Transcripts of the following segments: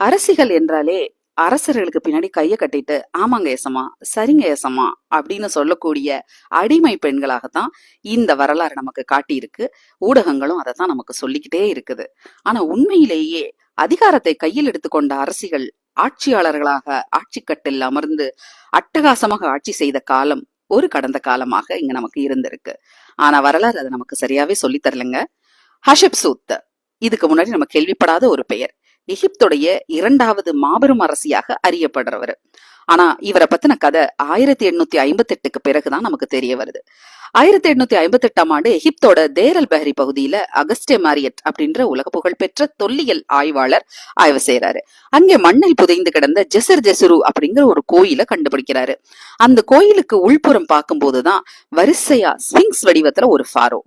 அரசிகள் என்றாலே அரசர்களுக்கு பின்னாடி கைய கட்டிட்டு ஆமாங்க ஏசமா சரிங்க ஏசமா அப்படின்னு சொல்லக்கூடிய அடிமை பெண்களாகத்தான் இந்த வரலாறு நமக்கு காட்டியிருக்கு. ஊடகங்களும் அதை தான் நமக்கு சொல்லிக்கிட்டே இருக்குது. ஆனா உண்மையிலேயே அதிகாரத்தை கையில் எடுத்துக்கொண்ட அரசிகள் ஆட்சியாளர்களாக ஆட்சி கட்டில் அமர்ந்து அட்டகாசமாக ஆட்சி செய்த காலம் ஒரு கடந்த காலமாக இங்க நமக்கு இருந்திருக்கு. ஆனா வரலாறு அதை நமக்கு சரியாவே சொல்லி தரலங்க. ஹஷப்சூத் இதுக்கு முன்னாடி நம்ம கேள்விப்படாத ஒரு பெயர். எகிப்துடைய இரண்டாவது மாபெரும் அரசியாக அறியப்படுறவர். ஆனா இவரை பத்தின கதை 1858க்கு பிறகுதான் நமக்கு தெரிய வருது. 1858ஆம் ஆண்டு எகிப்தோட தேரல் பஹரி பகுதியில அகஸ்டே மாரியட் அப்படின்ற உலக புகழ் பெற்ற தொல்லியல் ஆய்வாளர் ஆய்வு செய்யறாரு. அங்கே மண்ணில் புதைந்து கிடந்த ஜெசர் ஜெசுரு அப்படிங்கிற ஒரு கோயிலை கண்டுபிடிக்கிறாரு. அந்த கோயிலுக்கு உள்புறம் பார்க்கும் போதுதான் வரிசையா ஸ்பிங்ஸ் வடிவத்துல ஒரு ஃபாரோ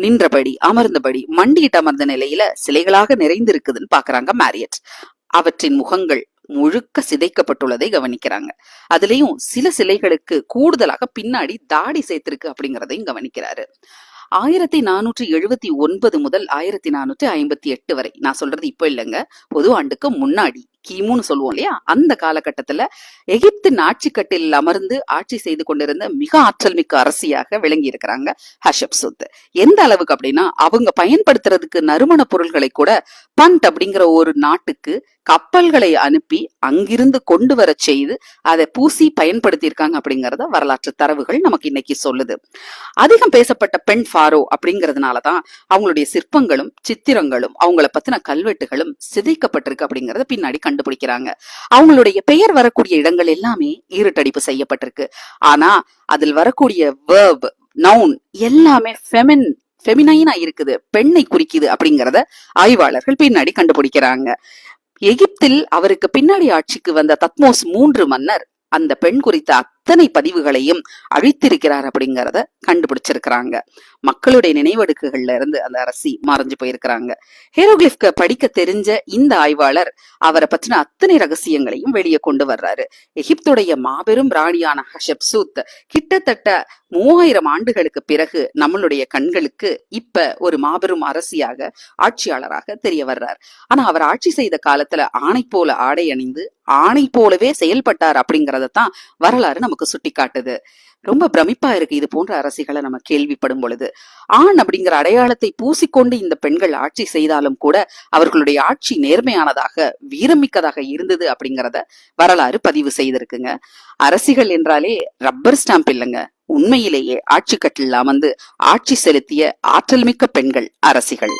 நின்றபடி அமர்ந்தபடி மண்டியிட்டு அமர்ந்த நிலையில சிலைகளாக நிறைந்திருக்குதுன்னு பாக்குறாங்க மாரியட். அவற்றின் முகங்கள் முழுக்க சிதைக்கப்பட்டுள்ளதை கவனிக்கிறாங்க. அதுலயும் சில சிலைகளுக்கு கூடுதலாக பின்னாடி தாடி சேர்த்திருக்கு அப்படிங்கறதையும் கவனிக்கிறாரு. 1479 முதல் 1458 வரை, நான் சொல்றது இப்ப இல்லைங்க, பொது ஆண்டுக்கு முன்னாடி கிமுன்னு சொல்லுவோம் இல்லையா, அந்த காலகட்டத்துல எகிப்தின் ஆட்சி கட்டில் அமர்ந்து ஆட்சி செய்து கொண்டிருந்த மிக ஆற்றல் மிக்க அரசியாக விளங்கி இருக்கிறாங்க ஹஷப்சூத். எந்த அளவுக்கு அப்படின்னா அவங்க பயன்படுத்துறதுக்கு நறுமண பொருள்களை கூட பண்ட் அப்படிங்கிற ஒரு நாட்டுக்கு கப்பல்களை அனுப்பி அங்கிருந்து கொண்டு வர செய்து அதை பூசி பயன்படுத்தி இருக்காங்க அப்படிங்கறத வரலாற்று தரவுகள் நமக்கு இன்னைக்கு சொல்லுது. அதிகம் பேசப்பட்ட பெண் ஃபாரோ அப்படிங்கறதுனாலதான் அவங்களுடைய சிற்பங்களும் சித்திரங்களும் அவங்கள பத்தின கல்வெட்டுகளும் சிதைக்கப்பட்டிருக்கு அப்படிங்கறத பின்னாடி கண்டுபிடிக்கிறாங்க. அவங்களுடைய பெயர் வரக்கூடிய இடங்கள் எல்லாமே ஈரட்டடிப்பு செய்யப்பட்டிருக்கு. ஆனா அதில் வரக்கூடிய வேர்ப், நவுன் எல்லாமே ஃபெமினைனா இருக்குது, பெண்ணை குறிக்குது அப்படிங்கறத ஆய்வாளர்கள் பின்னாடி கண்டுபிடிக்கிறாங்க. எகிப்தில் அவருக்கு பின்னாடி ஆட்சிக்கு வந்த தத்மோஸ் 3 மன்னர் அந்த பெண் குறித்த அத்தனை பதிவுகளையும் அழித்திருக்கிறார் அப்படிங்கறத கண்டுபிடிச்சிருக்கிறாங்க. மக்களுடைய நினைவடுக்குகள்ல இருந்து அந்த அரசி மறைஞ்சு போயிருக்கிறாங்க. ஹீரோகிளிஃப்க படிக்க தெரிஞ்ச இந்த ஆய்வாளர் அவரை பற்றின அத்தனை ரகசியங்களையும் வெளியே கொண்டு வர்றாரு. எகிப்துடைய மாபெரும் ராணியான ஹஷப்சூத் கிட்டத்தட்ட 3000 ஆண்டுகளுக்கு பிறகு நம்மளுடைய கண்களுக்கு இப்ப ஒரு மாபெரும் அரசியாக ஆட்சியாளராக தெரிய வர்றார். ஆனா அவர் ஆட்சி செய்த காலத்துல ஆணை போல ஆடை அணிந்து ஆணை போலவே செயல்பட்டார் அப்படிங்கறதான் வரலாறு நமக்கு சுட்டி காட்டுது. ரொம்ப பிரமிப்பா இருக்கு இது போன்ற அரசிகளை நம்ம கேள்விப்படும் பொழுது. ஆண் அப்படிங்கிற அடையாளத்தை பூசிக்கொண்டு இந்த பெண்கள் ஆட்சி செய்தாலும் கூட அவர்களுடைய ஆட்சி நேர்மையானதாக வீரமிக்கதாக இருந்தது அப்படிங்கறத வரலாறு பதிவு செய்திருக்குங்க. அரசிகள் என்றாலே ரப்பர் ஸ்டாம்ப் இல்லைங்க, உண்மையிலேயே ஆட்சி கட்டில் அமர்ந்து ஆட்சி செலுத்திய ஆற்றல் மிக்க பெண்கள் அரசிகள்.